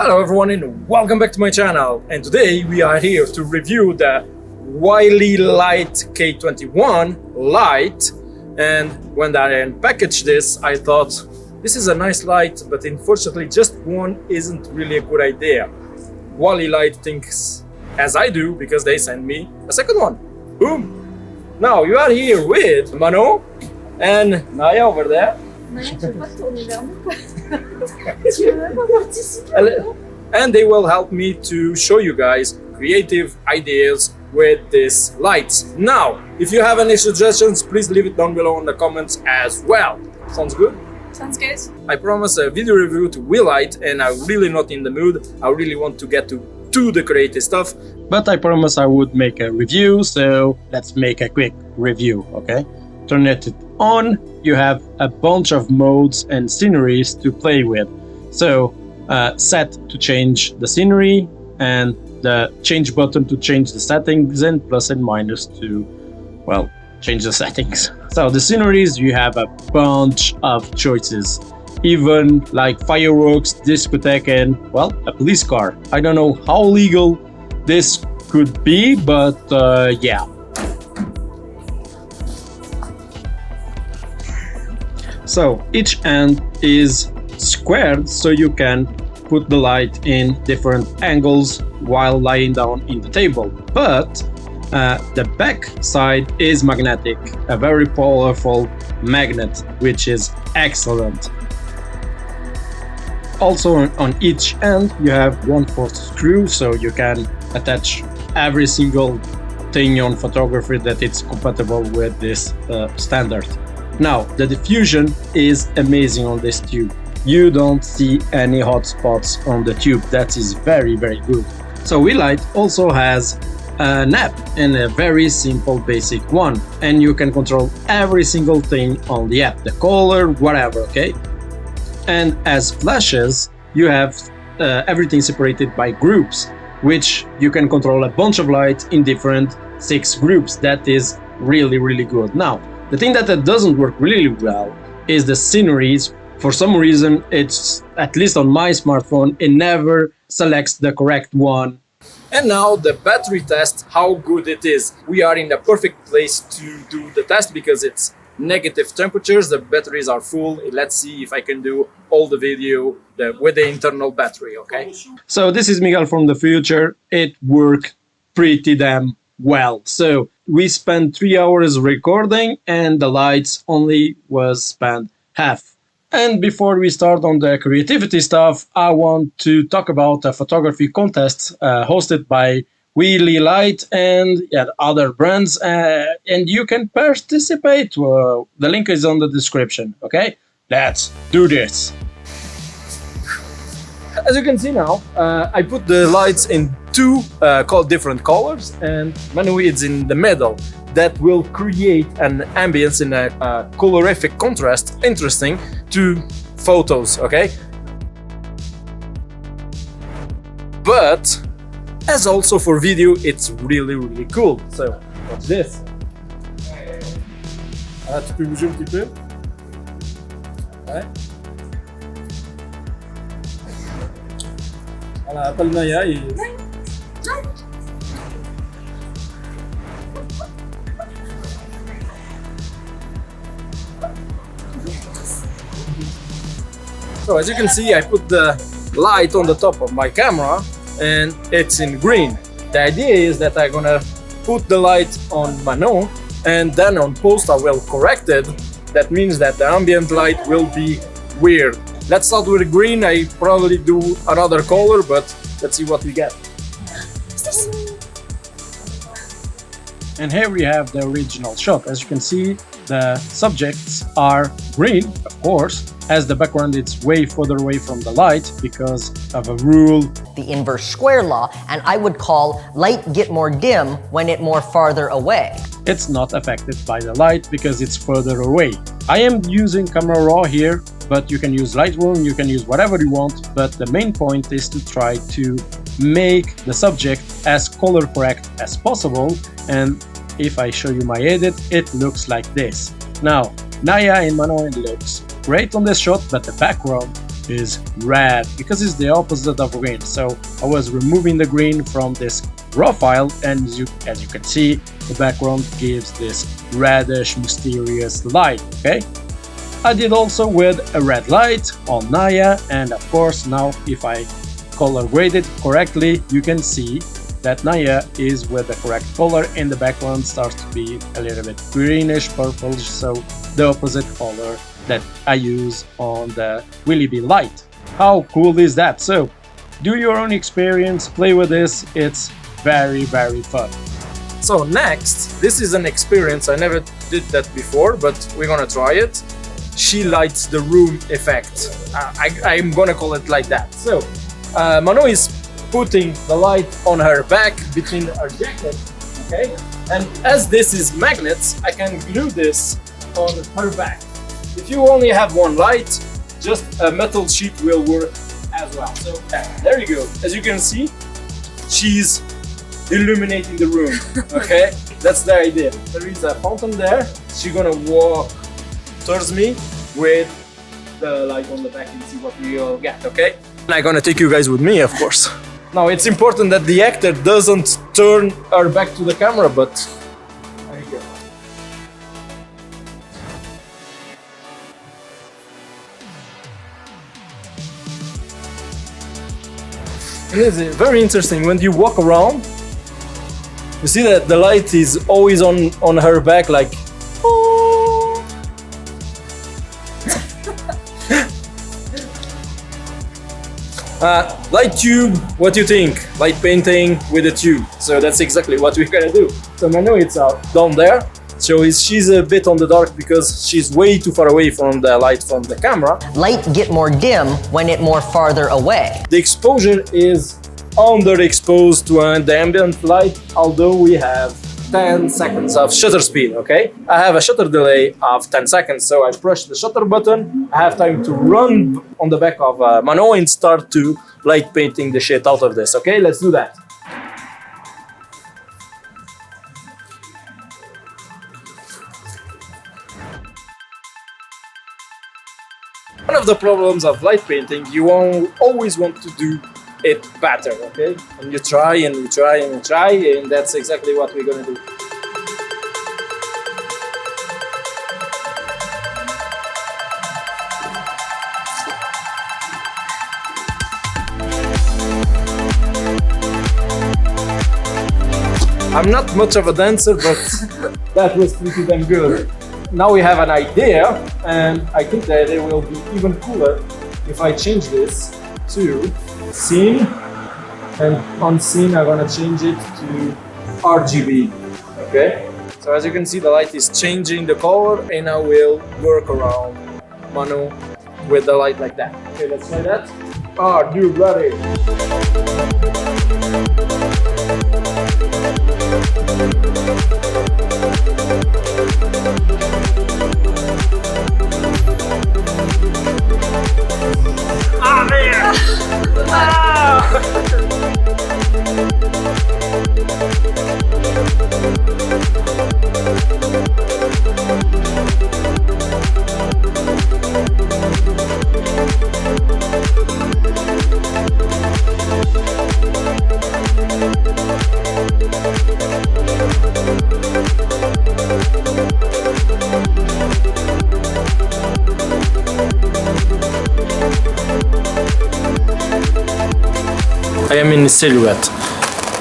Hello everyone and welcome back to my channel, and today we are here to review the Weeylite K21 light. And when I unpackaged this, I thought this is a nice light, but unfortunately just one isn't really a good idea. Weeylite thinks as I do because they sent me a second one. Boom! Now you are here with Manon and Naya over there. And they will help me to show you guys creative ideas with these lights. Now, if you have any suggestions, please leave it down below in the comments as well. Sounds good? Sounds good. I promised a video review to Weeylite and I'm really not in the mood. I really want to get to the creative stuff. But I promised I would make a review, so let's make a quick review, okay? Turn it on, you have a bunch of modes and sceneries to play with. So set to change the scenery and the change button to change the settings, and plus and minus to, well, change the settings. So the sceneries, you have a bunch of choices, even like fireworks, discotheque, and, well, a police car. I don't know how legal this could be, but yeah. So each end is squared, so you can put the light in different angles while lying down in the table. But the back side is magnetic, a very powerful magnet, which is excellent. Also on each end you have 1/4 screw, so you can attach every single thing on photography that it's compatible with this standard. Now, the diffusion is amazing on this tube. You don't see any hot spots on the tube. That is very, very good. So Weeylite also has an app, and a very simple basic one. And you can control every single thing on the app, the color, whatever, okay? And as flashes, you have everything separated by groups, which you can control a bunch of lights in different 6 groups. That is really, really good. Now, the thing that doesn't work really well is the sceneries. For some reason, it's, at least on my smartphone, it never selects the correct one. And now the battery test, how good it is. We are in the perfect place to do the test because it's negative temperatures, the batteries are full. Let's see if I can do all the video with the internal battery, okay? So this is Miguel from the future. It worked pretty damn well. So we spent 3 hours recording and the lights only was spent half. And before we start on the creativity stuff, I want to talk about a photography contest hosted by Weeylite and other brands, and you can participate. The link is on the description, okay? Let's do this. As you can see now, I put the lights in 2 different colors, and Manon is in the middle. That will create an ambience in a colorific contrast, interesting to photos, okay? But as also for video, it's really, really cool. So, watch this. Ah, tu peux bouger un petit peu? Ouais. Voilà, appelle Naya et... So as you can see, I put the light on the top of my camera and it's in green. The idea is that I'm gonna put the light on Manon and then on post I will correct it. That means that the ambient light will be weird. Let's start with the green. I probably do another color, but let's see what we get. And here we have the original shot. As you can see, the subjects are green, of course, as the background is way further away from the light because of a rule. The inverse square law, and I would call light get more dim when it more farther away. It's not affected by the light because it's further away. I am using Camera Raw here, but you can use Lightroom, you can use whatever you want, but the main point is to try to make the subject as color correct as possible. And if I show you my edit, it looks like this. Now, Naya and Manon looks great on this shot, but the background is red because it's the opposite of green. So I was removing the green from this raw file, and as you can see, the background gives this reddish mysterious light. Okay, I did also with a red light on Naya, and of course now if I color grade it correctly, you can see that Naya is with the correct color and the background starts to be a little bit greenish purplish, so the opposite color that I use on the Weeylite. How cool is that? So do your own experience, play with this, it's very fun. So next, this is an experience, I never did that before, but we're gonna try it. She lights the room effect. I'm gonna call it like that. So Manon is putting the light on her back between her jacket, okay? And as this is magnets, I can glue this on her back. If you only have one light, just a metal sheet will work as well. So there you go. As you can see, she's illuminating the room, okay? That's the idea. There is a fountain there. She's gonna walk towards me with the light on the back and see what we all get, okay? And I'm gonna take you guys with me, of course. Now it's important that the actor doesn't turn her back to the camera, but there you go. It is very interesting when you walk around. You see that the light is always on her back, like. Oh. Light tube, what do you think? Light painting with a tube. So that's exactly what we're gonna do. So Manon, it's down there. So she's a bit on the dark because she's way too far away from the light from the camera. Light get more dim when it more farther away. The exposure is underexposed to the ambient light, although we have 10 seconds of shutter speed, okay? I have a shutter delay of 10 seconds, so I push the shutter button, I have time to run on the back of Manon and start to light painting the shit out of this, okay? Let's do that. One of the problems of light painting, you always want to do it better, okay? And you try and you try and you try, and that's exactly what we're gonna do. I'm not much of a dancer, but that was pretty damn good. Now we have an idea, and I think the idea will be even cooler if I change this to scene, and on scene I'm gonna change it to RGB, okay? So as you can see, the light is changing the color, and I will work around Manon with the light like that. Okay, let's try that. Are you ready? Ah, man! I am in silhouette.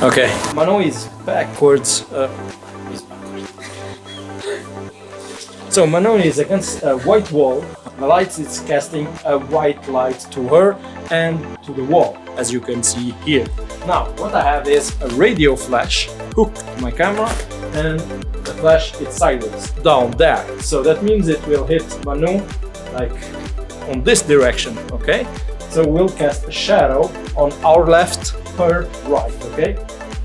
Okay. Manon is backwards. So Manon is against a white wall. The light is casting a white light to her and to the wall, as you can see here. Now, what I have is a radio flash hooked to my camera, and the flash is sideways, down there. So that means it will hit Manon like on this direction, okay? So we'll cast a shadow on our left, her right, okay?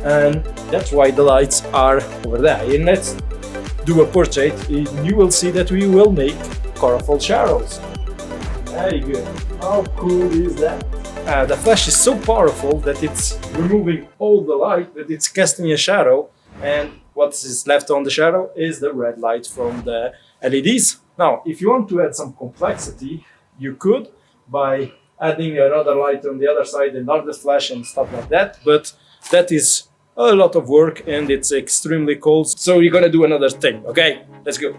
And that's why the lights are over there. And let's do a portrait, and you will see that we will make colorful shadows. Very good. How cool is that? The flash is so powerful that it's removing all the light, that it's casting a shadow, and what is left on the shadow is the red light from the LEDs. Now, if you want to add some complexity, you could by adding another light on the other side and another flash and stuff like that. But that is a lot of work and it's extremely cold. So we're gonna do another thing, okay? Let's go.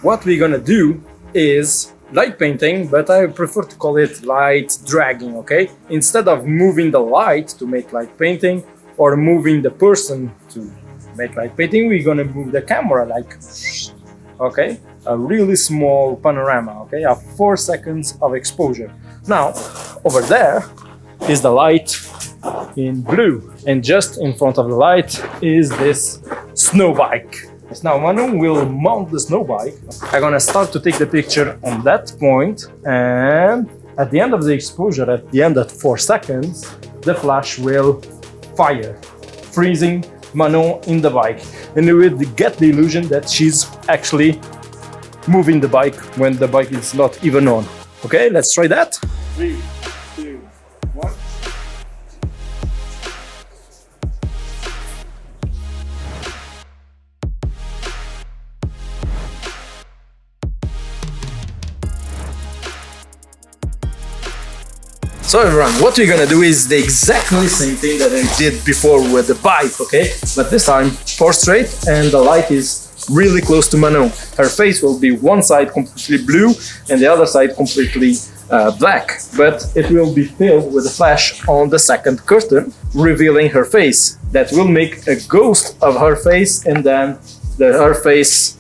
What we're gonna do is light painting, but I prefer to call it light dragging, okay? Instead of moving the light to make light painting or moving the person to make light painting, we're gonna move the camera like, okay? A really small panorama, okay? A 4 seconds of exposure. Now, over there is the light in blue, and just in front of the light is this snow bike. Now Manon will mount the snow bike. I'm gonna start to take the picture on that point, and at the end of the exposure, at the end at 4 seconds, the flash will fire, freezing Manon in the bike, and you will get the illusion that she's actually moving the bike when the bike is not even on. Okay, let's try that. 3, 2, 1. So everyone, what we're gonna do is the exactly same thing that I did before with the bike, okay? But this time, portrait, and the light is really close to Manon. Her face will be one side completely blue and the other side completely black, but it will be filled with a flash on the second curtain, revealing her face. That will make a ghost of her face, and then her face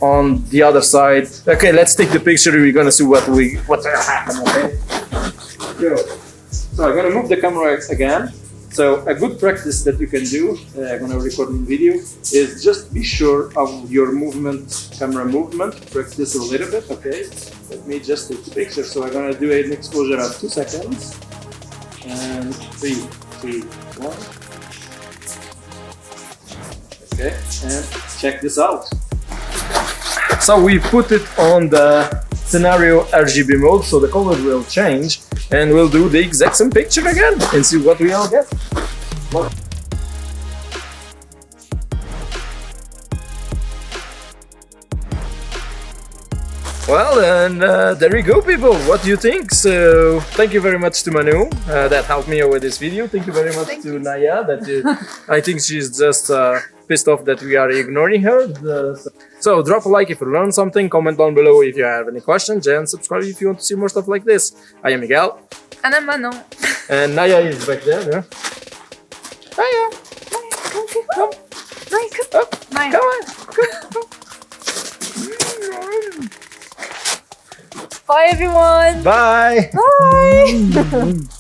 on the other side. Okay, let's take the picture. We're gonna see what will happen, okay? So I'm gonna move the camera again. So a good practice that you can do, I'm gonna record in video, is just be sure of your movement, camera movement. Practice a little bit, okay? Let me just take the picture. So I'm gonna do an exposure of 2 seconds. And 3, 2, 1. Okay, and check this out. So we put it on the scenario RGB mode, so the color will change, and we'll do the exact same picture again and see what we all get. Well, and there you go, people. What do you think? So thank you very much to Manon that helped me with this video. Thank you very much to Naya. I think she's just pissed off that we are ignoring her. So drop a like if you learned something, comment down below if you have any questions, and subscribe if you want to see more stuff like this. I am Miguel. And I'm Manon. And Naya is back there, yeah? Naya! Come. Naya, come. Naya. Come on! Come. Bye, everyone. Bye! Bye.